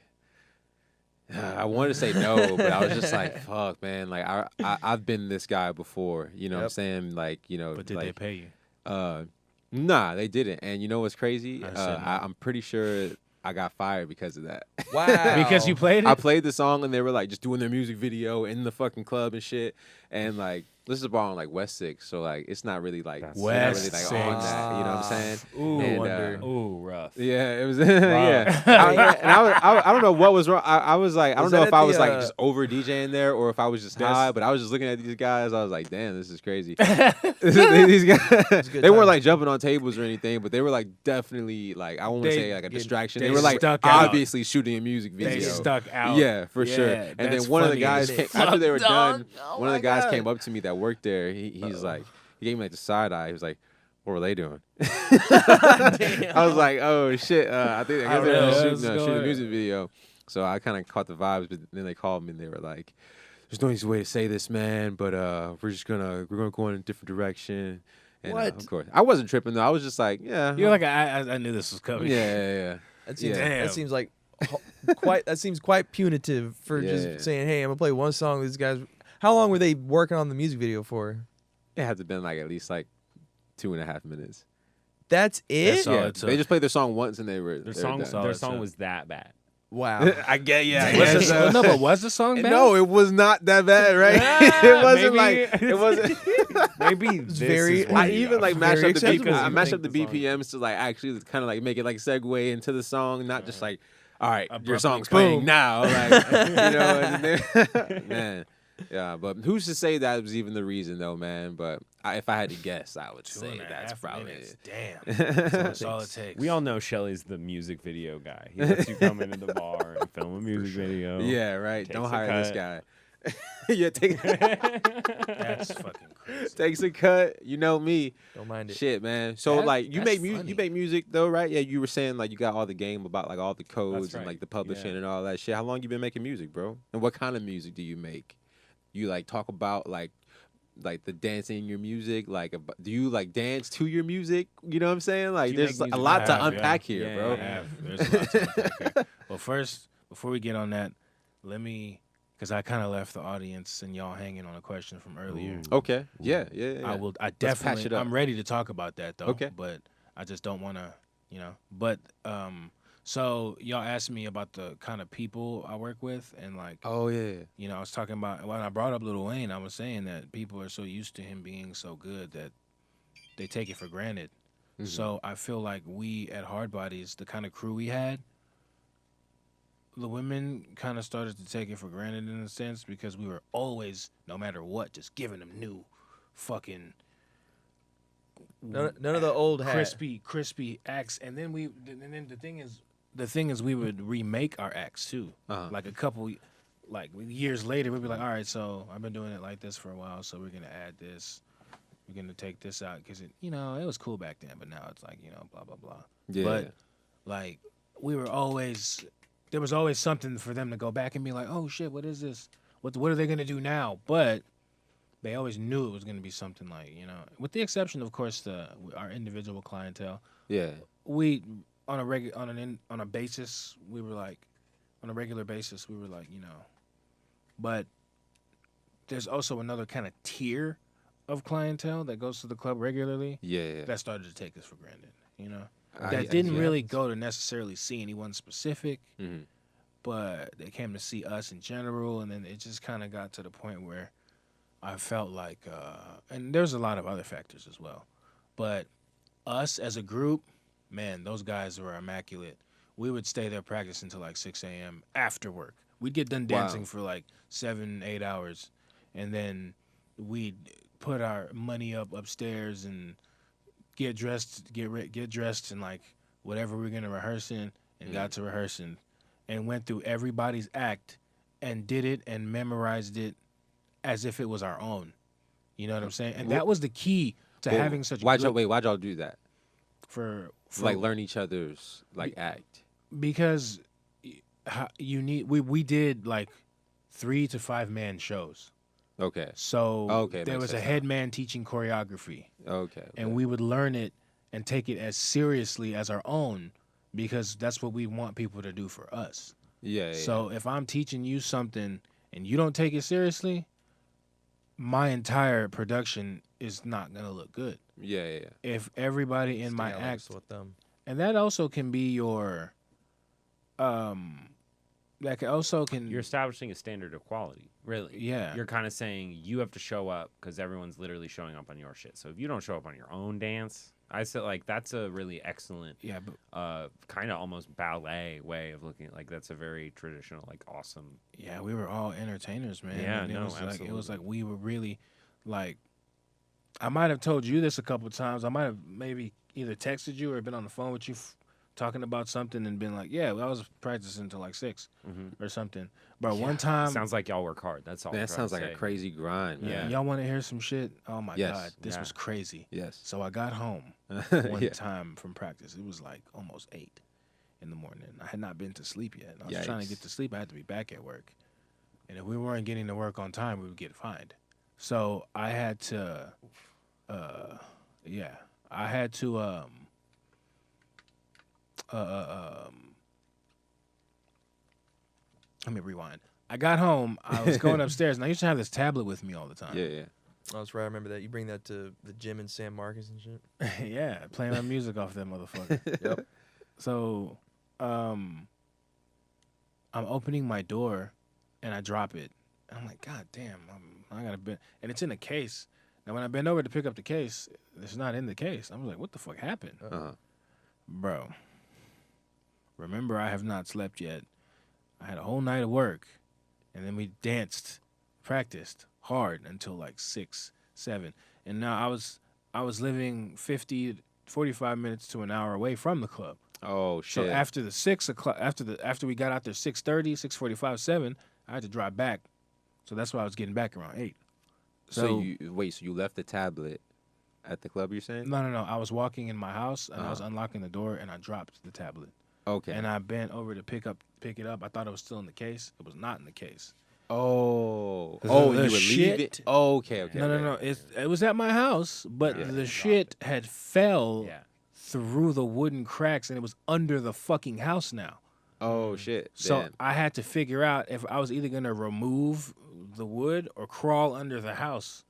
I wanted to say no, but I was just like, "Fuck, man! Like I've been this guy before, you know what I'm saying? Like, you know." But did they pay you? Nah, they didn't. And you know what's crazy? I said no. I'm pretty sure I got fired because of that. Wow. Because you played it? I played the song and they were like just doing their music video in the fucking club and shit. And like this is a bar on like West Six, so like it's not really like That's- you're not really West like on Six. that. You know what I'm saying? Ooh, And, wonder. Ooh, rough. Yeah, it was. Yeah, I don't know what was wrong. I was like, I Was don't know that if at I the, was like just over DJing there or if I was just That's- high. But I was just looking at these guys. I was like, damn, this is crazy. These guys, good they weren't times. like jumping on tables or anything, but they were like definitely like I won't They say like a get- distraction. they They were like stuck out. obviously shooting a music video. They stuck out. Yeah, for sure. Yeah, And then that's one of the funny guys, as came, fuck, after they were dog. done, one of the guys came up to me that worked there. He's like, he gave me like the side eye. He was like, "What were they doing?" I was like, "Oh shit!" I think I they were know, shooting, let's shooting go. a music video. So I kind of caught the vibes, but then they called me and they were like, "There's no easy way to say this, man, but we're gonna go in a different direction." And What? of course, I wasn't tripping though. I was just like, "Yeah, You're like, I knew this was coming. yeah." That seems, Yeah. Damn. that seems like quite. That seems quite punitive for Yeah. just saying, "Hey, I'm gonna play one song." These guys. How long were they working on the music video for? It had to been like at least like 2.5 minutes. That's it. That's all Yeah, it took. they just played their song once and they were Their they were song, done. all their it song took. was that bad. Wow. I get Yeah, Was it, no, but was the song bad? No, it was not that bad, right? Ah, it wasn't maybe- like it wasn't. Maybe this very- is what I you even got. like mashed Very up the beat. acceptable. I mashed up Think the the song- BPMs to like actually kind of like make it like segue into the song, not just like, all right, your Abruptly song's boom. playing now, like you know. And then, man, yeah. But who's to say that was even the reason though, man? But if I had to guess, I would say 2.5 that's probably minutes. it. Damn. That's all it takes. We all know Shelly's the music video guy. He lets you come into the bar and film a music video. Yeah, right. Takes Don't a hire this cut. guy. Yeah, That's fucking crazy. takes a cut. You know me. Don't mind it. Shit, man. So That- like you that's make funny. you make music though, right? Yeah, you were saying like you got all the game about like all the codes and right. like the publishing Yeah. and all that shit. How long you been making music, bro? And what kind of music do you make? You like talk about like the dancing in your music? Like do you like dance to your music? You know what I'm saying? Like you there's make a music? lot I to have, unpack yeah. here, Yeah, bro. I have. There's a lot to unpack here. Well, first, before we get on that, let me, because I kind of left the audience and y'all hanging on a question from earlier. Okay. Yeah. I will. I patch definitely. it up. I'm ready to talk about that though. Okay. But I just don't want to, you know. But so y'all asked me about the kind of people I work with, and like, Oh yeah. you know, I was talking about when I brought up Lil Wayne. I was saying that people are so used to him being so good that they take it for granted. Mhm. So I feel like we at Hard Bodies, the kind of crew we had, the women kind of started to take it for granted in a sense because we were always, no matter what, just giving them new fucking None of the old hat. crispy acts. And then the thing is we would remake our acts too. Uh-huh. Like a couple like years later we'd be like, all right, so I've been doing it like this for a while, so we're gonna add this. We're gonna take this out because it, you know, it was cool back then, but now it's like, you know, blah blah blah. Yeah. But like we were always, there was always something for them to go back and be like, oh shit, what is this? What are they gonna do now? But they always knew it was gonna be something like, you know, with the exception of course our individual clientele. Yeah. We on a regular basis we were like, you know, but there's also another kind of tier of clientele that goes to the club regularly Yeah. that started to take us for granted, you know. I- That I- didn't yeah. really go to necessarily see anyone specific, Mhm. but they came to see us in general, and then it just kind of got to the point where I felt like, and there's a lot of other factors as well, but us as a group, man, those guys were immaculate. We would stay there practicing until like 6 a.m. after work. We'd get done Wow. dancing for like 7-8 hours, and then we'd put our money up upstairs and get dressed and like whatever we are gonna rehearse in, and got to rehearsing and went through everybody's act and did it and memorized it as if it was our own. You know what I'm saying? And that was the key to Well, having such why'd good y'all do that? for Like learn each other's like act. because you need we did like 3 to 5 man shows. Okay. So Okay, there makes was a sense. head man teaching choreography. Okay. And we would learn it and take it as seriously as our own because that's what we want people to do for us. Yeah. So if I'm teaching you something and you don't take it seriously, my entire production is not going to look good. Yeah. If everybody in my Stay act, honest with them. and that also can be your can. You're establishing a standard of quality. Really. Yeah. You're kind of saying you have to show up because everyone's literally showing up on your shit. So if you don't show up on your own dance, I said like that's a really excellent, Yeah, but kind of almost ballet way of looking at like that's a very traditional, like awesome. yeah, we were all entertainers, man. Yeah, and it no, was like it was absolutely. like we were really like. I might have told you this a couple of times. I might have maybe either texted you or been on the phone with you talking about something and been like, yeah, I was practicing until like 6 or something. But one time, Sounds like y'all work hard. That's all. Man, I'm that trying sounds to like say. a crazy grind, Yeah. man. y'all want to hear some shit? Oh my Yes. God, this Yeah. was crazy. Yes. So I got home one Yeah. time from practice. It was like almost 8 in the morning. I had not been to sleep yet. I was trying to Yikes. get to sleep. I had to be back at work. And if we weren't getting to work on time, we would get fined. So I had to, let me rewind. I got home. I was going upstairs, and I used to have this tablet with me all the time. Yeah, yeah. Oh, that's right. I remember that. You bring that to the gym in San Marcos and shit. Yeah, playing my music off that motherfucker. Yep. So, I'm opening my door, and I drop it. I'm like, God damn, I gotta bend, and it's in a case. Now, when I bend over to pick up the case, it's not in the case. I was like, what the fuck happened, Uh-huh. bro? Remember, I have not slept yet. I had a whole night of work, and then we practiced hard until like 6, 7, and now I was living 45 minutes to an hour away from the club. Oh So shit. after the 6 o'clock, after we got out there 6:30, 6:45, 7, I had to drive back. So that's why I was getting back around 8. So you left the tablet at the club? You're saying? No. I was walking in my house and I was Uh-huh. unlocking the door and I dropped the tablet. Okay. And I bent over to pick it up. I thought it was still in the case. It was not in the case. Oh. The Oh, you were shit- leaving. Oh, okay. Okay. No. It was at my house, but Yeah. the shit had fell Yeah. through the wooden cracks and it was under the fucking house now. Oh shit. So Damn. I had to figure out if I was either gonna remove the wood or crawl under the house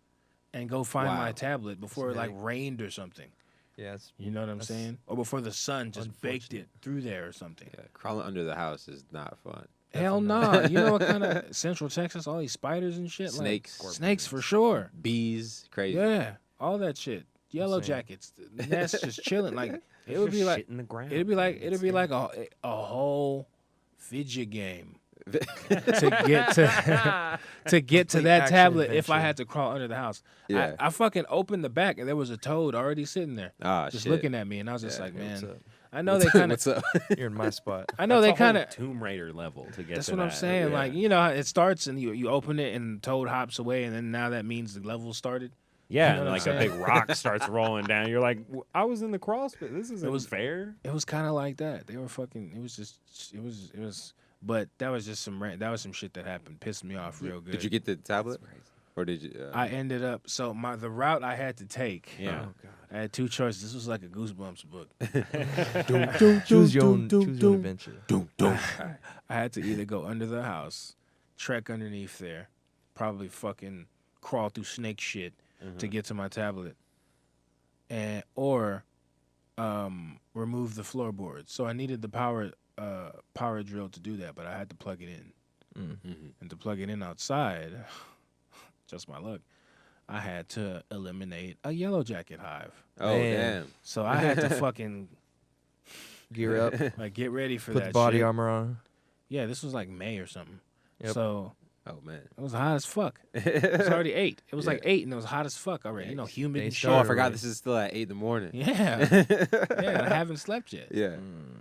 and go find Wow. my tablet before it like big. rained or something. Yeah, it's You know what I'm That's saying? Or before the sun just baked it unfortunate. through there or something. Yeah, crawling under the house is not fun. Hell no. You know what kind of Central Texas, all these spiders and shit? Snakes. Like, snakes for sure. Bees, crazy. Yeah. All that shit. Yellow Insane. jackets. The nest just chilling. Like it There's would just be like shit in the ground. it'd be like man. It's a whole video game to get to Complete that action tablet if I adventure. had to crawl under the house. Yeah. I fucking opened the back and there was a toad already sitting there, Ah, just shit. looking at me, and I was just Yeah, like, What's man, up? I know they kind of, What's up? You're in my spot. I know That's they a whole kind of. Tomb Raider level to get. That's to what I'm that. saying. Yeah. Like, you know, how it starts and you open it and toad hops away, and then now that means the level started. Yeah, You know and what like I'm a saying? big rock starts rolling down. You're like, I was in the crawl space. This isn't was- fair. It was kind of like that. They were fucking. It was just. It was. But that was just that was some shit that happened. Pissed me off real good. Did you get the tablet, or did you? I ended up the route I had to take. Yeah. Oh god. I had 2 choices. This was like a Goosebumps book. Choose your own adventure. I had to either go under the house, trek underneath there, probably fucking crawl through snake shit to get to my tablet, or remove the floorboards. So I needed the power drill to do that, but I had to plug it in. Mhm. And to plug it in outside, just my luck, I had to eliminate a yellow jacket hive. Oh Man. damn. So I had to fucking Gear up. like get ready for Put that the body shit. armor on. Yeah, this was like May or something. Yep. So Oh man. it was hot as fuck. It was already 8. It was like 8 and it was hot as fuck already. You know, humid They and shit. Oh, I started forgot right. this is still at 8 in the morning. Yeah. Yeah, I haven't slept yet. Yeah.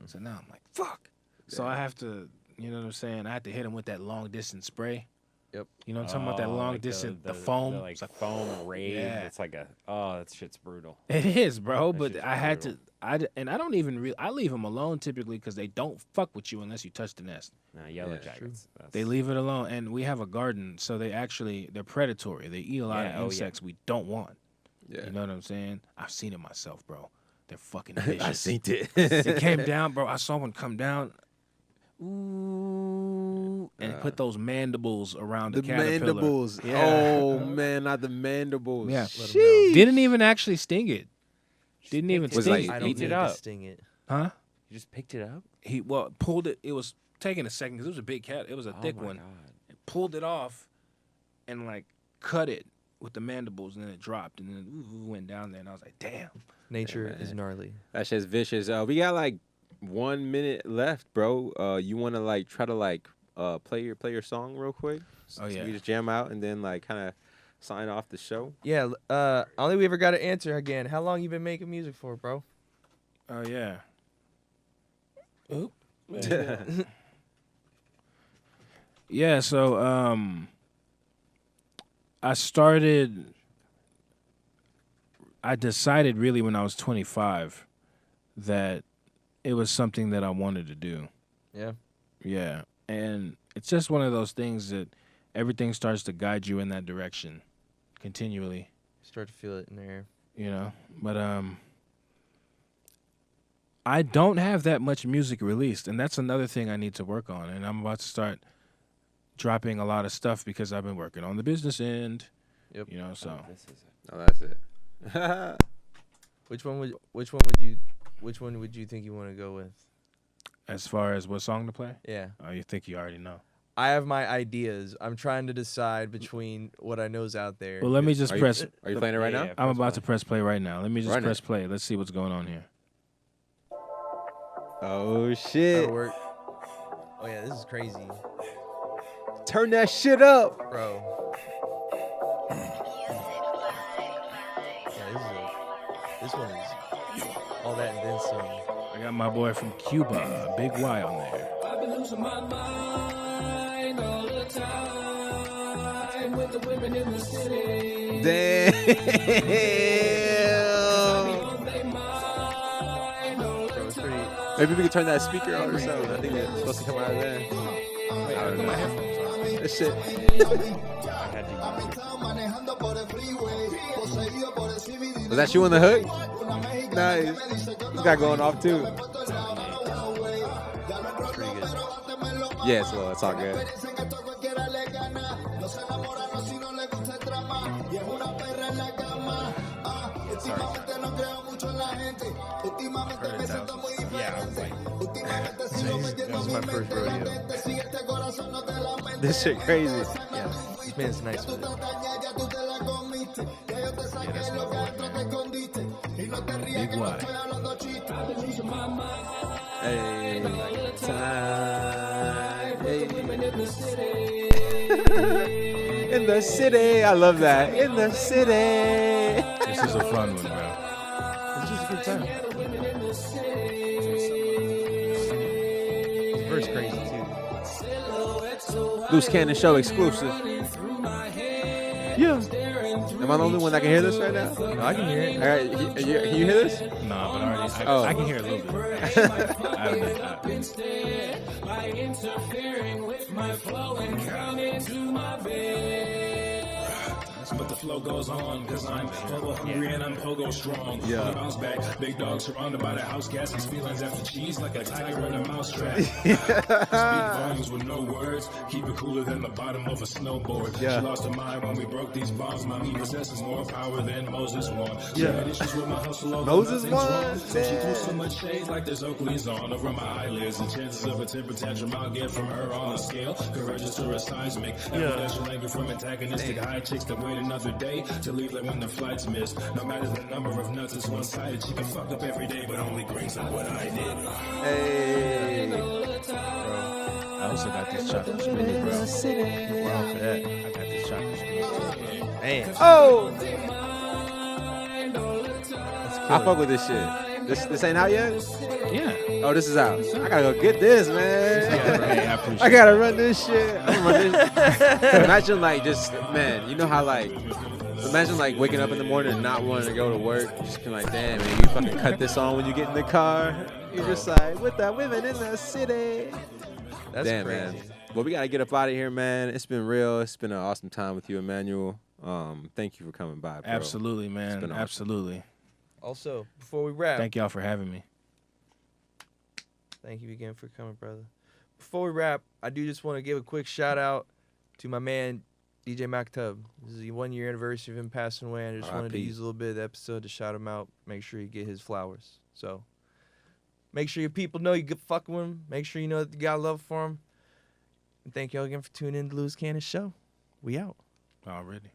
So now I'm like, fuck. So I have to, you know what I'm saying? I had to hit him with that long distance spray. Yep. You know what I'm talking about? That long like distance, the, the foam. like It's like, foam raid. Yeah. It's like that shit's brutal. it is, bro. That But shit's I had brutal. to, and I don't even I leave them alone typically because they don't fuck with you unless you touch the nest. Nah, yellow Yeah, jackets. That's, They leave it alone. And we have a garden, so they're predatory. They eat a lot Yeah, of insects we don't want. Yeah. You know what I'm saying? I've seen it myself, bro. They're fucking vicious. I seen it. It came down, bro. I saw one come down. Ooh, and put those mandibles around the, The caterpillar. mandibles. Yeah. Oh man, not the mandibles. Yeah. Let 'em know. Didn't even actually sting it. Didn't even Was sting like- it. I Picked don't it need up. to sting it. Huh? You just picked it up. He pulled it. It was taking a second because it was a big cat. It was a thick my one. God. It pulled it off and like cut it with the mandibles, and then it dropped, and then went down there, and I was like, damn. Nature Yeah, is man. gnarly. That shit's vicious. We got like 1 minute left, bro. You want to like try to like play your song real quick? Oh, yeah. So we just jam out and then like kind of sign off the show. Yeah. I don't think we ever got to answer again. How long you been making music for, bro? Oh, yeah. Oop. Yeah, so I decided really when I was 25 that it was something that I wanted to do. Yeah. Yeah. And it's just one of those things that everything starts to guide you in that direction continually, Start to feel it in the air. you know. But I don't have that much music released, and that's another thing I need to work on. And I'm about to start dropping a lot of stuff because I've been working on the business end. Yep. You know, so This is it. Oh, that's it. Which one would you think you want to go with? as far as what song to play, Yeah. oh, you think you already know. I have my ideas. I'm trying to decide between what I know's out there. Well, let me just Are you- press. Are you playing it right Yeah, now? yeah. I'm about to press play right now. Let me just Run it. press play. Let's see what's going on here. Oh shit! That'll work. Oh yeah, this is crazy, Turn that shit up. bro. Yeah, this one is all that and then some. I got my boy from Cuba, Big Y, on there. I've been losing my mind all the time with the women in the city. Damn. On their mind all Bro, it's pretty. Maybe we could turn that speaker on or something. I think it's supposed to come out of there. Wait, I put my headphones on. That shit. I had to use it. Was that you on the hook? Nice. This guy going off too. Pretty good. Yeah, it's low. It's all good. Yeah, I was like, This is my first rodeo. This shit crazy. Yeah, this man's nice with it. yeah, that's my boy, man. Big Y. Hey, time. Hey. In the city. I love that. In the city. This is a fun one, bro. It's just a good time. The verse crazy too. Loose Cannon Show exclusive. Yeah. Am I the only one that can hear this right now? No, I can hear it. All right, can you hear this? Nah, but I Oh. can hear a little bit. by interfering with my flow and coming to my bed. But the flow goes on, cause I'm pogo hungry and I'm pogo strong. Yeah. Bounce back, big dog surrounded by the house gas. His feelings after cheese like a tiger in a mousetrap. Speak volumes with no words, keep it cooler than the bottom of a snowboard. Yeah. She lost her mind when we broke these bonds. Mommy possesses more power than Moses won. She Yeah. had issues with my hustle, although Moses nothing's won, wrong. So she man. threw so much shade like there's Oakley's on over my eyelids. The chances of a temper tantrum I'll get from her on a scale. Courageous to a seismic. Evidential anger from antagonistic high chicks that wait another day to leave like when the flights miss. No matter the number of nuts, it's one-sided. She can fuck up every day, but only brings up what I did. Hey. I also got this chocolate spoon, bro. Wow, for that. I got this chocolate spoon. Man, Oh. I fuck with this shit. This ain't out yet? Yeah. Oh, this is out. I gotta go get this, man. Hey, I appreciate I gotta run this shit. I'm gonna run this. Imagine like just, man, you know how like, imagine like waking up in the morning and not wanting to go to work. Just being like, damn, man, you fucking cut this on when you get in the car. You're just like, with the women in the city. that's Damn, crazy. man. Well, we gotta get up out of here, man. It's been real. It's been an awesome time with you, Emannuel. Thank you for coming by, bro. Absolutely, man. been awesome. Absolutely. Also, before we wrap, Thank y'all for having me. thank you again for coming, brother. Before we wrap, I do just want to give a quick shout out to my man DJ Maktub. This is the 1 year anniversary of him passing away. And I just wanted to R.I.P. use a little bit of the episode to shout him out. Make sure you get his flowers. So, Make sure your people know you good fucking with them. Make sure you know that you got love for them. And thank y'all again for tuning in to Lewis Cannon's show. We out. Already.